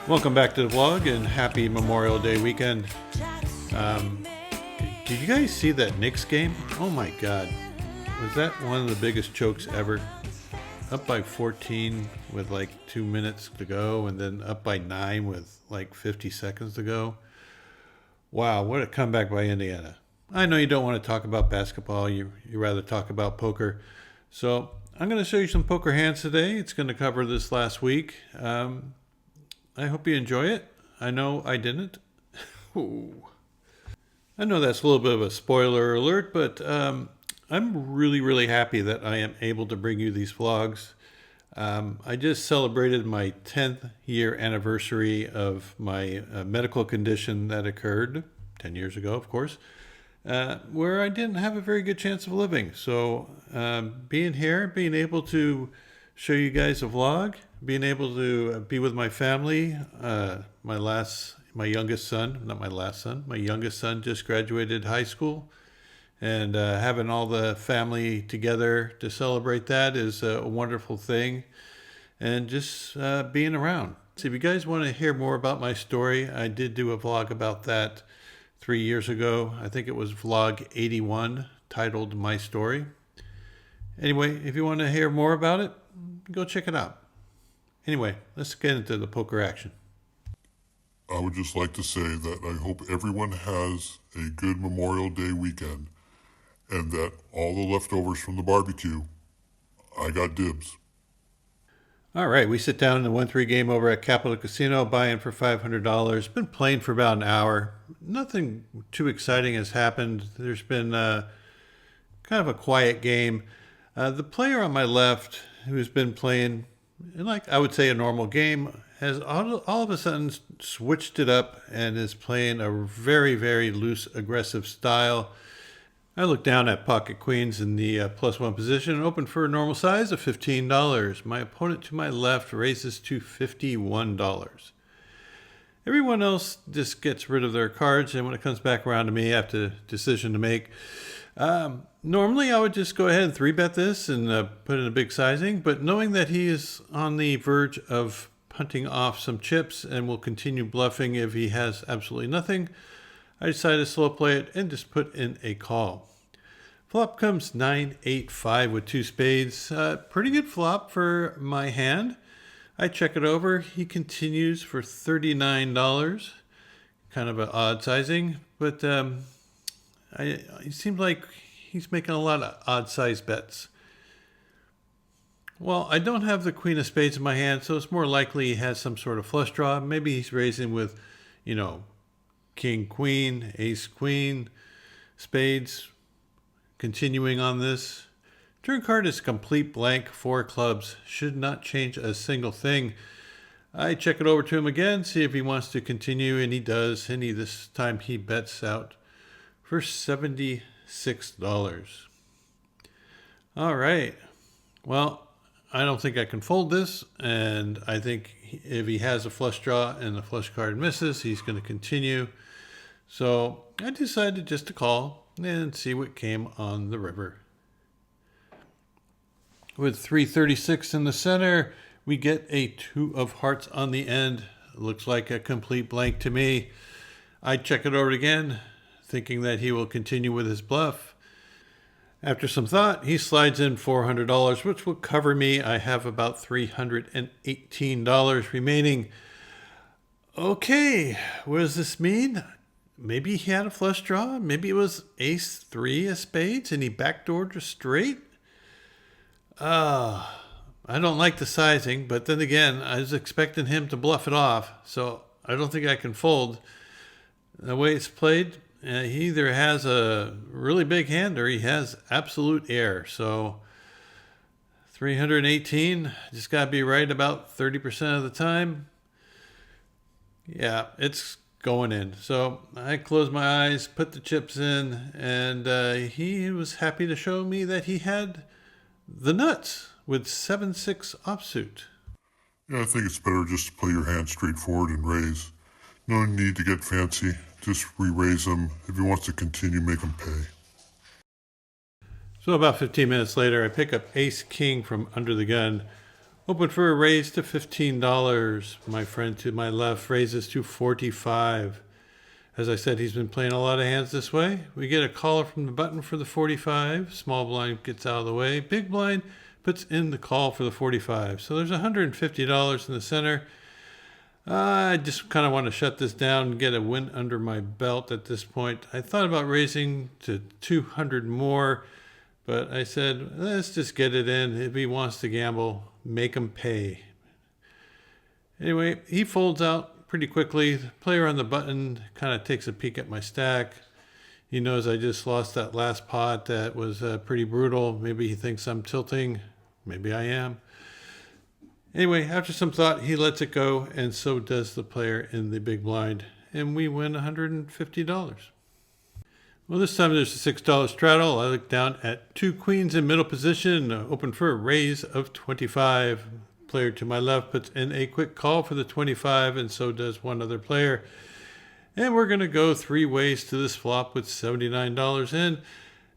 Welcome back to the vlog and happy Memorial Day weekend. Did you guys see that Knicks game? Oh my god. Was that one of the biggest chokes ever? Up by 14 with like 2 minutes to go, and then up by 9 with like 50 seconds to go. Wow, what a comeback by Indiana. I know you don't want to talk about basketball, you rather talk about poker. So I'm going to show you some poker hands today. It's going to cover this last week. I hope you enjoy it. I know I didn't. Ooh. I know that's a little bit of a spoiler alert, but I'm really happy that I am able to bring you these vlogs. I just celebrated my 10th year anniversary of my medical condition that occurred 10 years ago, of course, where I didn't have a very good chance of living. So being here, being able to show you guys a vlog, being able to be with my family, my youngest son just graduated high school, and having all the family together to celebrate that is a wonderful thing, and just being around. So if you guys want to hear more about my story, I did do a vlog about that 3 years ago. I think it was vlog 81, titled My Story. Anyway, if you want to hear more about it, go check it out. Anyway, let's get into the poker action. I would just like to say that I hope everyone has a good Memorial Day weekend, and that all the leftovers from the barbecue, I got dibs. All right, we sit down in the 1-3 game over at Capital Casino, buy-in for $500. Been playing for about an hour. Nothing too exciting has happened. There's been kind of a quiet game. The player on my left, who's been playing, like I would say a normal game, has all of a sudden switched it up and is playing a very loose, aggressive style. I look down at pocket queens in the +1 position and open for a normal size of $15. My opponent to my left raises to $51. Everyone else just gets rid of their cards, and when it comes back around to me, I have a decision to make. Normally, I would just go ahead and 3-bet this and put in a big sizing, but knowing that he is on the verge of punting off some chips and will continue bluffing if he has absolutely nothing, I decided to slow play it and just put in a call. Flop comes 9-8-5 with 2 spades. Pretty good flop for my hand. I check it over. He continues for $39. Kind of an odd sizing, but it seems like he's making a lot of odd size bets. Well, I don't have the queen of spades in my hand, so it's more likely he has some sort of flush draw. Maybe he's raising with, king, queen, ace, queen, spades. Continuing on this. Turn card is complete blank, 4 clubs. Should not change a single thing. I check it over to him again, see if he wants to continue, and he does. And this time he bets out for $76. All right. Well, I don't think I can fold this, and I think if he has a flush draw and the flush card misses, he's going to continue. So I decided just to call and see what came on the river. With 336 in the center, we get a 2 of hearts on the end. It looks like a complete blank to me. I check it over again, thinking that he will continue with his bluff. After some thought, he slides in $400, which will cover me. I have about $318 remaining. Okay, what does this mean? Maybe he had a flush draw. Maybe it was ace 3 of spades and he backdoored a straight. I don't like the sizing, but then again, I was expecting him to bluff it off, so I don't think I can fold. The way it's played, he either has a really big hand or he has absolute air. So 318, just got to be right about 30% of the time. Yeah, it's going in. So I closed my eyes, put the chips in, and he was happy to show me that he had the nuts with 7-6 offsuit. Yeah, I think it's better just to play your hand straightforward and raise. No need to get fancy. Just re-raise him. If he wants to continue, make him pay. So about 15 minutes later, I pick up ace king from under the gun Open for a raise to $15. My friend to my left raises to 45. As I said, he's been playing a lot of hands this way. We get a caller from the button for the 45. Small blind gets out of the way. Big blind puts in the call for the 45. So there's $150 in the center. I just kind of want to shut this down and get a win under my belt at this point. I thought about raising to 200 more, but I said, let's just get it in. If he wants to gamble, make him pay. Anyway, he folds out pretty quickly. The player on the button kind of takes a peek at my stack. He knows I just lost that last pot that was pretty brutal. Maybe he thinks I'm tilting. Maybe I am. Anyway, after some thought, he lets it go, and so does the player in the big blind, and we win $150. Well, this time there's a $6 straddle. I look down at two queens in middle position, open for a raise of 25. Player to my left puts in a quick call for the 25, and so does one other player. And we're going to go three ways to this flop with $79 in,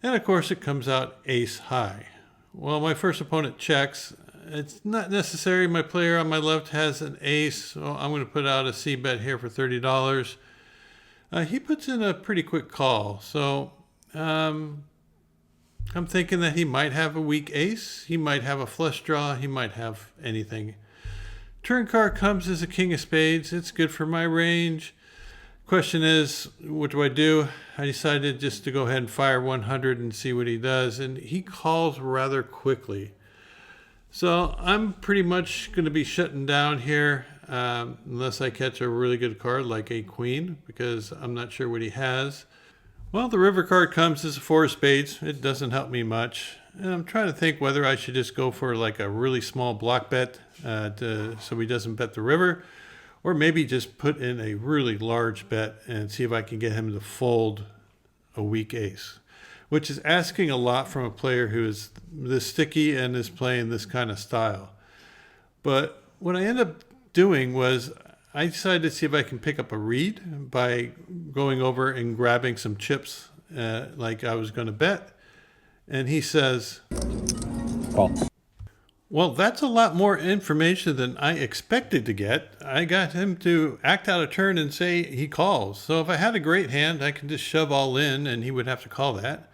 and of course it comes out ace high. Well, my first opponent checks. It's not necessary. My player on my left has an ace, so I'm going to put out a C bet here for $30. He puts in a pretty quick call, so I'm thinking that he might have a weak ace. He might have a flush draw. He might have anything. Turn card comes as a king of spades. It's good for my range. Question is, what do? I decided just to go ahead and fire 100 and see what he does, and he calls rather quickly. So I'm pretty much going to be shutting down here unless I catch a really good card like a queen, because I'm not sure what he has. Well, the river card comes as a four of spades. It doesn't help me much. And I'm trying to think whether I should just go for like a really small block bet so he doesn't bet the river, or maybe just put in a really large bet and see if I can get him to fold a weak ace, which is asking a lot from a player who is this sticky and is playing this kind of style. But what I ended up doing was I decided to see if I can pick up a read by going over and grabbing some chips like I was going to bet. And he says, Call. Well, that's a lot more information than I expected to get. I got him to act out a turn and say he calls. So if I had a great hand, I could just shove all in and he would have to call that.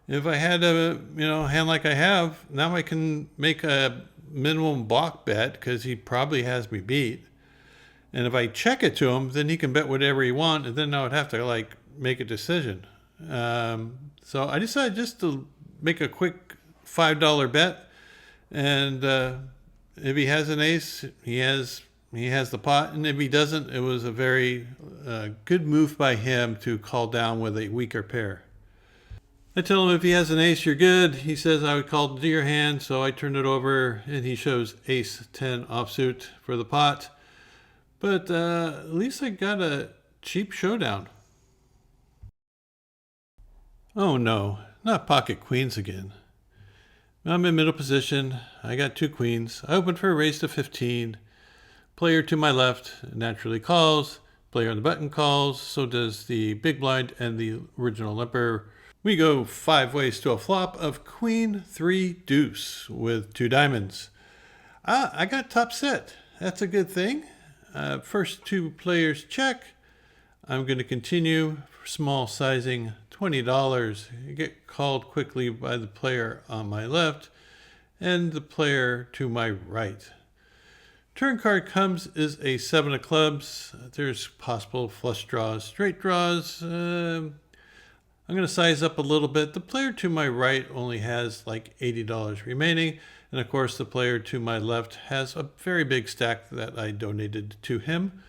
If I had a hand like I have, now I can make a minimum block bet because he probably has me beat. And if I check it to him, then he can bet whatever he wants, and then I would have to make a decision. So I decided just to make a quick $5 bet, and if he has an ace, he has the pot, and if he doesn't, it was a very good move by him to call down with a weaker pair. I tell him if he has an ace, you're good. He says I would call to your hand, so I turn it over, and he shows ace 10 offsuit for the pot. But at least I got a cheap showdown. Oh no, not pocket queens again. I'm in middle position. I got two queens. I open for a raise to 15. Player to my left naturally calls. Player on the button calls. So does the big blind and the original limper. We go five ways to a flop of queen, three, deuce with two diamonds. I got top set. That's a good thing. First two players check. I'm going to continue. Small sizing, $20. You get called quickly by the player on my left and the player to my right. Turn card comes is a 7 of clubs. There's possible flush draws, straight draws. I'm going to size up a little bit. The player to my right only has like $80 remaining. And of course, the player to my left has a very big stack that I donated to him.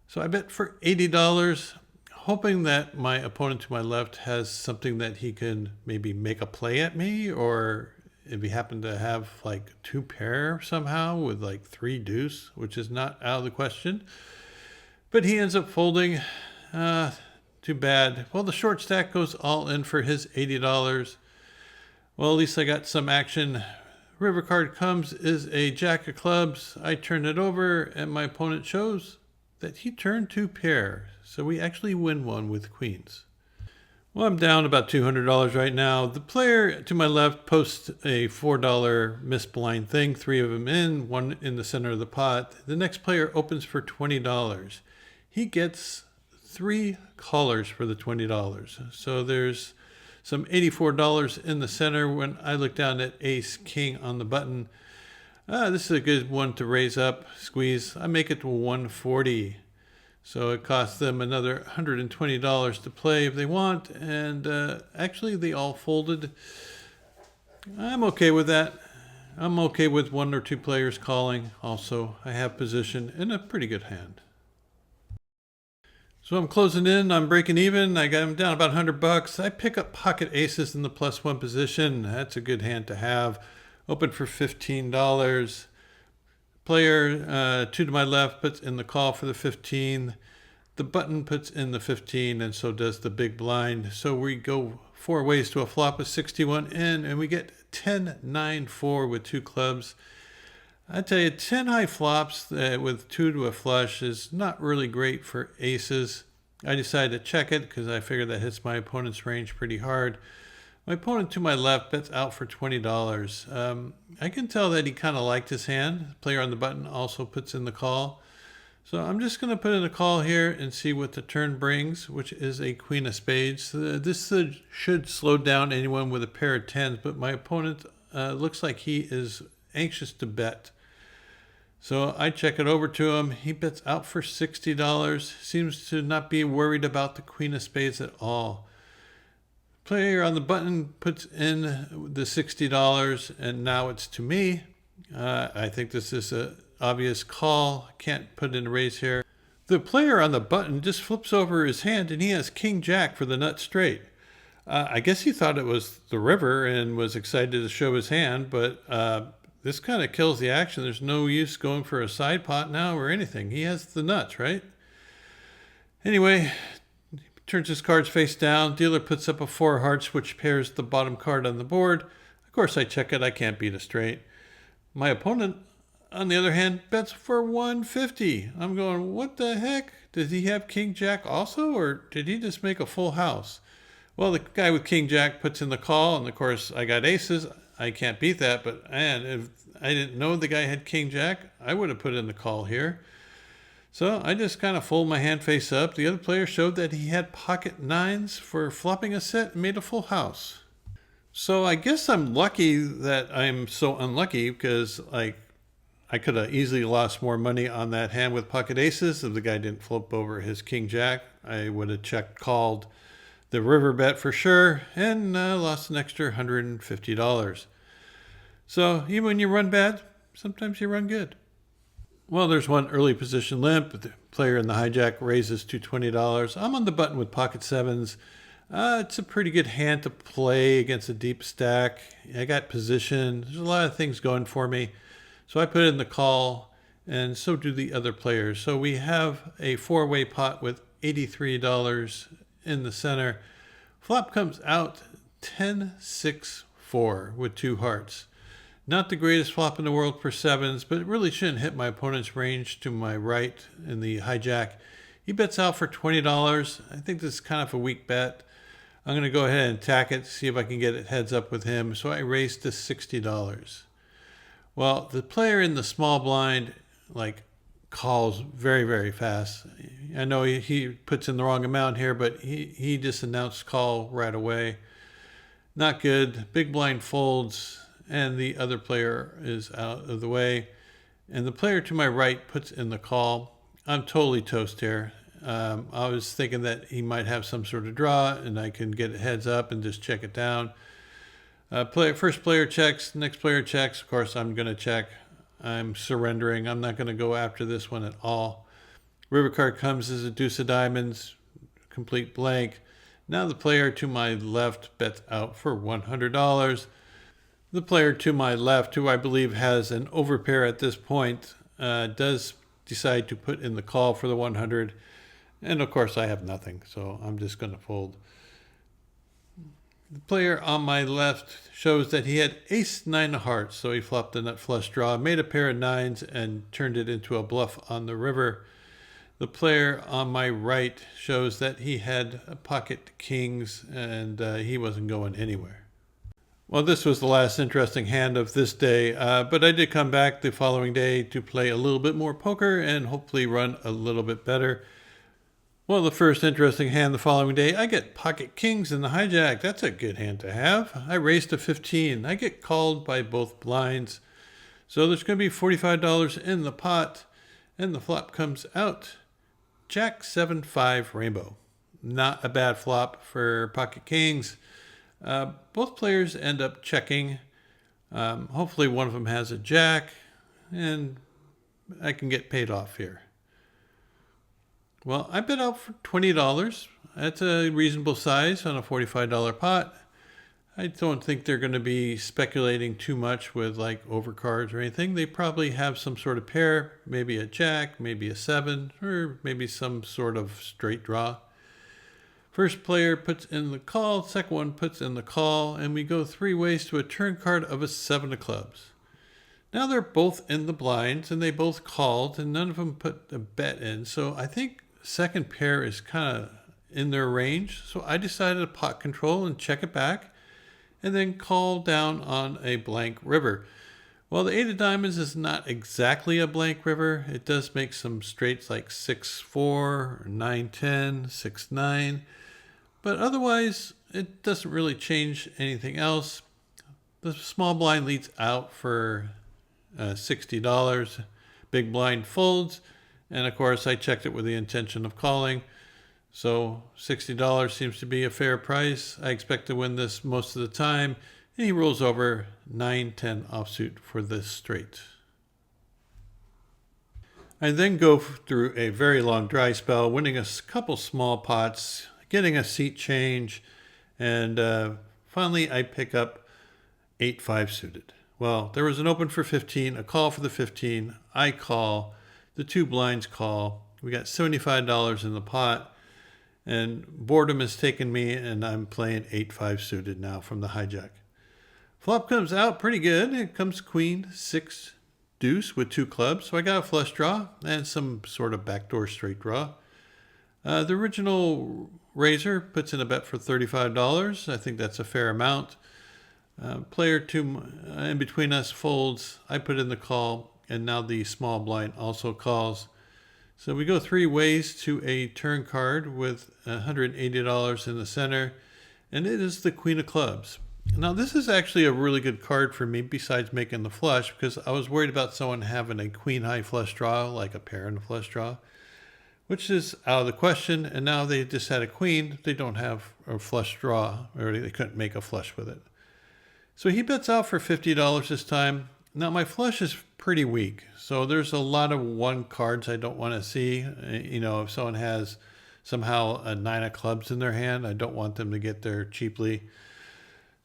So I bet for $80, hoping that my opponent to my left has something that he can maybe make a play at me, or if he happened to have like two pair somehow with like three deuce, which is not out of the question. But he ends up folding. Too bad. Well, the short stack goes all in for his $80. Well, at least I got some action. River card comes is a jack of clubs. I turn it over and my opponent shows that he turned two pair. So we actually win one with queens. Well, I'm down about $200 right now. The player to my left posts a $4 missed blind thing, 3 of them in, 1 in the center of the pot. The next player opens for $20. He gets 3 callers for the $20. So there's some $84 in the center. When I look down at ace king on the button, this is a good one to raise up, squeeze. I make it to 140. So it costs them another $120 to play if they want. And actually, they all folded. I'm okay with that. I'm okay with 1 or 2 players calling. Also, I have position in a pretty good hand. So I'm closing in. I'm breaking even. I'm down about $100. I pick up pocket aces in the +1 position. That's a good hand to have. Open for $15. Player 2 to my left puts in the call for the 15. The button puts in the 15, and so does the big blind. So we go 4 ways to a flop with 61 in, and we get 10-9-4 with 2 clubs. I tell you, 10 high flops with 2 to a flush is not really great for aces. I decided to check it because I figured that hits my opponent's range pretty hard. My opponent to my left bets out for $20. I can tell that he kind of liked his hand. The player on the button also puts in the call. So I'm just going to put in a call here and see what the turn brings, which is a queen of spades. This should slow down anyone with a pair of 10s, but my opponent looks like he is anxious to bet. So I check it over to him. He bets out for $60. Seems to not be worried about the queen of spades at all. Player on the button puts in the $60, and now it's to me. I think this is an obvious call. Can't put in a raise here. The player on the button just flips over his hand, and he has king jack for the nut straight. I guess he thought it was the river and was excited to show his hand, but this kind of kills the action. There's no use going for a side pot now or anything. He has the nuts, right? Anyway, turns his cards face down. Dealer puts up a 4 hearts, which pairs the bottom card on the board. Of course, I check it. I can't beat a straight. My opponent, on the other hand, bets for $150. I'm going, what the heck? Did he have king jack also, or did he just make a full house? Well, the guy with king jack puts in the call, and of course, I got aces. I can't beat that, but man, if I didn't know the guy had king jack, I would have put in the call here. So I just kind of fold my hand face up. The other player showed that he had pocket 9s for flopping a set and made a full house. So I guess I'm lucky that I'm so unlucky, because I could have easily lost more money on that hand with pocket aces if the guy didn't flip over his king jack. I would have called the river bet for sure and lost an extra $150. So even when you run bad, sometimes you run good. Well, there's one early position limp. The player in the hijack raises to $20. I'm on the button with pocket 7s. It's a pretty good hand to play against a deep stack. I got position. There's a lot of things going for me. So I put in the call, and so do the other players. So we have a 4-way pot with $83 in the center. Flop comes out 10-6-4 with 2 hearts. Not the greatest flop in the world for 7s, but it really shouldn't hit my opponent's range to my right in the hijack. He bets out for $20. I think this is kind of a weak bet. I'm going to go ahead and attack it, see if I can get it heads up with him. So I raised to $60. Well, the player in the small blind calls very, very fast. I know he puts in the wrong amount here, but he just announced call right away. Not good. Big blind folds, and the other player is out of the way. And the player to my right puts in the call. I'm totally toast here. I was thinking that he might have some sort of draw, and I can get it heads up and just check it down. First player checks, next player checks. Of course, I'm going to check. I'm surrendering. I'm not going to go after this one at all. River card comes as a deuce of diamonds, complete blank. Now the player to my left bets out for $100. The player to my left, who I believe has an overpair at this point, does decide to put in the call for the 100. And of course, I have nothing, so I'm just going to fold. The player on my left shows that he had ace-9 of hearts, so he flopped a nut flush draw, made a pair of 9s, and turned it into a bluff on the river. The player on my right shows that he had pocket kings and he wasn't going anywhere. Well, this was the last interesting hand of this day, but I did come back the following day to play a little bit more poker and hopefully run a little bit better. Well, the first interesting hand the following day, I get pocket kings in the hijack. That's a good hand to have. I raised to 15. I get called by both blinds. So there's going to be $45 in the pot, and the flop comes out. Jack 7-5 rainbow. Not a bad flop for pocket kings. Both players end up checking. Hopefully one of them has a jack, and I can get paid off here. Well, I bet out for $20. That's a reasonable size on a $45 pot. I don't think they're going to be speculating too much with like overcards or anything. They probably have some sort of pair, maybe a jack, maybe a 7, or maybe some sort of straight draw. First player puts in the call, second one puts in the call, and we go 3 ways to a turn card of a 7 of clubs. Now they're both in the blinds, and they both called, and none of them put a bet in. So I think second pair is kind of in their range. So I decided to pot control and check it back, and then call down on a blank river. Well, the 8 of diamonds is not exactly a blank river. It does make some straights like 6-4, 9-10, 6-9. But otherwise, it doesn't really change anything else. The small blind leads out for $60. Big blind folds. And of course, I checked it with the intention of calling. So $60 seems to be a fair price. I expect to win this most of the time. And he rolls over 9-10 offsuit for this straight. I then go through a very long dry spell, winning a couple small pots, getting a seat change, and finally I pick up 8-5 suited. Well, there was an open for 15, a call for the 15. I call. The 2 blinds call. We got $75 in the pot, and boredom has taken me, and I'm playing 8-5 suited now from the hijack. Flop comes out pretty good. It comes queen, 6 deuce with 2 clubs, so I got a flush draw and some sort of backdoor straight draw. The original raiser puts in a bet for $35. I think that's a fair amount. Player 2 in between us folds. I put in the call. And now the small blind also calls. So we go 3 ways to a turn card with $180 in the center. And it is the Queen of Clubs. Now this is actually a really good card for me besides making the flush, because I was worried about someone having a queen high flush draw, like a pair in a flush draw, which is out of the question. And now they just had a queen. They don't have a flush draw, or they couldn't make a flush with it. So he bets out for $50 this time. Now my flush is pretty weak, so there's a lot of 1 cards I don't want to see. You know, if someone has somehow a 9 of clubs in their hand, I don't want them to get there cheaply.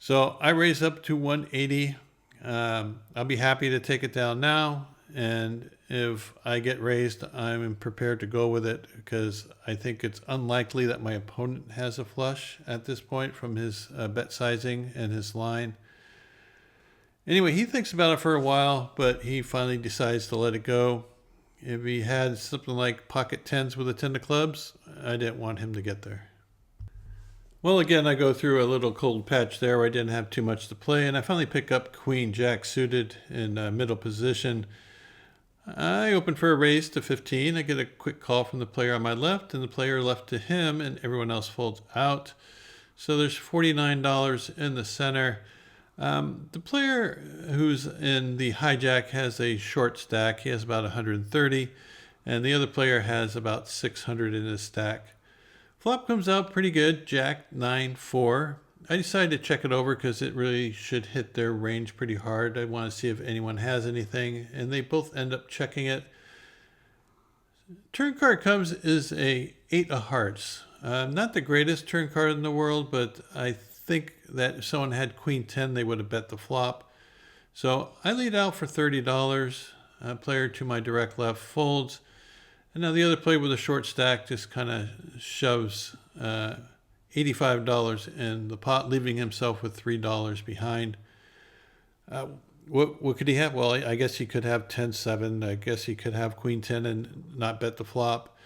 So I raise up to 180. I'll be happy to take it down now, and if I get raised, I'm prepared to go with it, because I think it's unlikely that my opponent has a flush at this point from his bet sizing and his line. Anyway, he thinks about it for a while, but he finally decides to let it go. If he had something like pocket 10s with a 10 of clubs, I didn't want him to get there. Well, again, I go through a little cold patch there where I didn't have too much to play, and I finally pick up Queen Jack suited in middle position. I open for a raise to 15. I get a quick call from the player on my left, and the player left to him, and everyone else folds out. So there's $49 in the center. The player who's in the hijack has a short stack. He has about 130, and the other player has about 600 in his stack. Flop comes out pretty good, Jack 9-4. I decided to check it over because it really should hit their range pretty hard. I want to see if anyone has anything, and they both end up checking it. Turn card comes is a 8 of hearts. Not the greatest turn card in the world, but I think that if someone had queen 10, they would have bet the flop. So I lead out for $30. Player to my direct left folds. And now the other player with a short stack just kind of shoves $85 in the pot, leaving himself with $3 behind. What could he have? Well, I guess he could have 10-7. I guess he could have queen 10 and not bet the flop.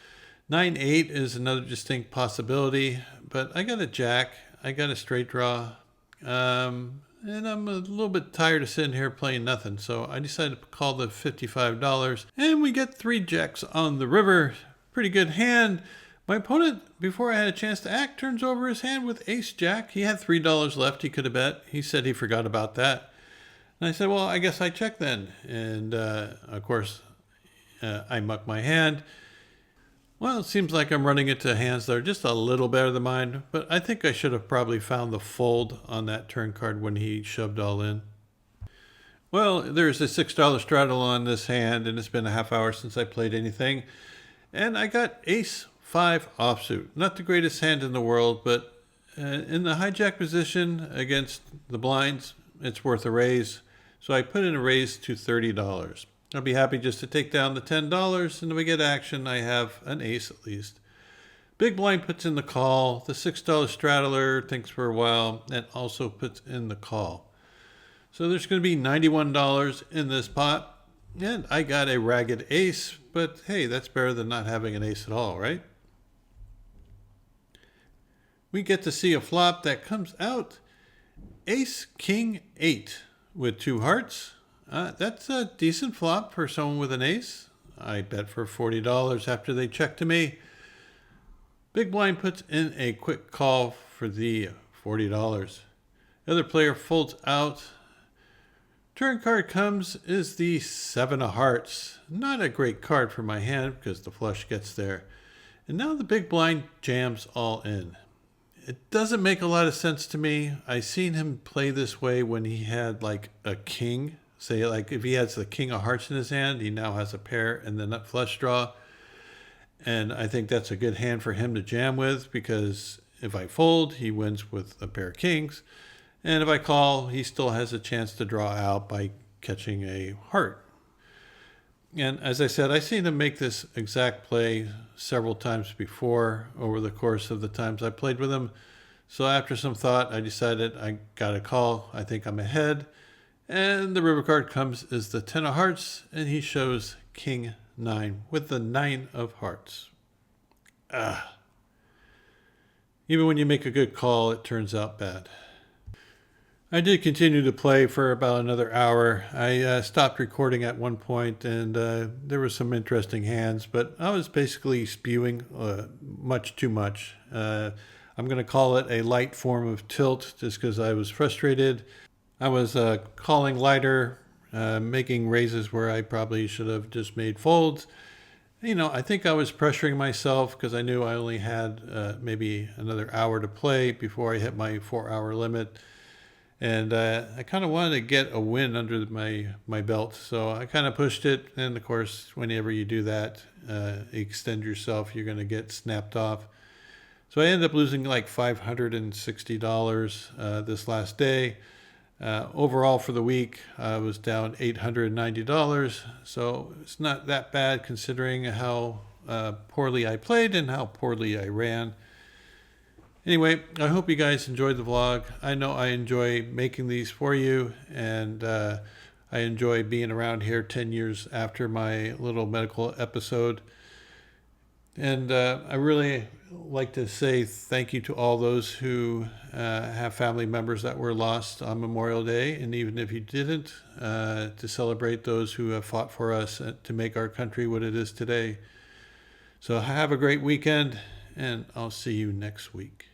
9-8 is another distinct possibility, but I got a jack, I got a straight draw, and I'm a little bit tired of sitting here playing nothing, so I decided to call the $55, and we get 3 jacks on the river. Pretty good hand. My opponent, before I had a chance to act, turns over his hand with ace jack. He had $3 left he could have bet. He said he forgot about that. And I said, well, I guess I check then. And of course, I muck my hand. Well, it seems like I'm running into hands that are just a little better than mine, but I think I should have probably found the fold on that turn card when he shoved all in. Well, there's a $6 straddle on this hand, and it's been a half hour since I played anything. And I got ace 5 offsuit. Not the greatest hand in the world, but in the hijack position against the blinds, it's worth a raise. So I put in a raise to $30. I'll be happy just to take down the $10, and if we get action, I have an ace at least. Big blind puts in the call. The $6 straddler thinks for a while and also puts in the call. So there's going to be $91 in this pot, and I got a ragged ace, but hey, that's better than not having an ace at all, right? We get to see a flop that comes out ace king 8 with 2 hearts. That's a decent flop for someone with an ace. I bet for $40 after they check to me. Big blind puts in a quick call for the $40. The other player folds out. Turn card comes is the 7 of hearts. Not a great card for my hand because the flush gets there. And now the big blind jams all in. It doesn't make a lot of sense to me. I seen him play this way when he had like a king. Say, like, if he has the king of hearts in his hand, he now has a pair and the nut flush draw. And I think that's a good hand for him to jam with, because if I fold, he wins with a pair of kings. And if I call, he still has a chance to draw out by catching a heart. And as I said, I've seen him make this exact play several times before over the course of the times I played with him. So after some thought, I decided I got a call. I think I'm ahead. And the river card comes is the 10 of hearts, and he shows king 9 with the 9 of hearts. Even when you make a good call, it turns out bad. I did continue to play for about another hour. I stopped recording at one point, and there were some interesting hands, but I was basically spewing much too much. I'm going to call it a light form of tilt just because I was frustrated. I was calling lighter, making raises where I probably should have just made folds. You know, I think I was pressuring myself because I knew I only had maybe another hour to play before I hit my 4-hour limit. And I kind of wanted to get a win under my belt. So I kind of pushed it. And of course, whenever you do that, extend yourself, you're going to get snapped off. So I ended up losing like $560 this last day. Overall for the week, I was down $890. So it's not that bad considering how poorly I played and how poorly I ran. Anyway, I hope you guys enjoyed the vlog. I know I enjoy making these for you, and I enjoy being around here 10 years after my little medical episode. And I really like to say thank you to all those who have family members that were lost on Memorial Day, and even if you didn't, to celebrate those who have fought for us to make our country what it is today. So have a great weekend, and I'll see you next week.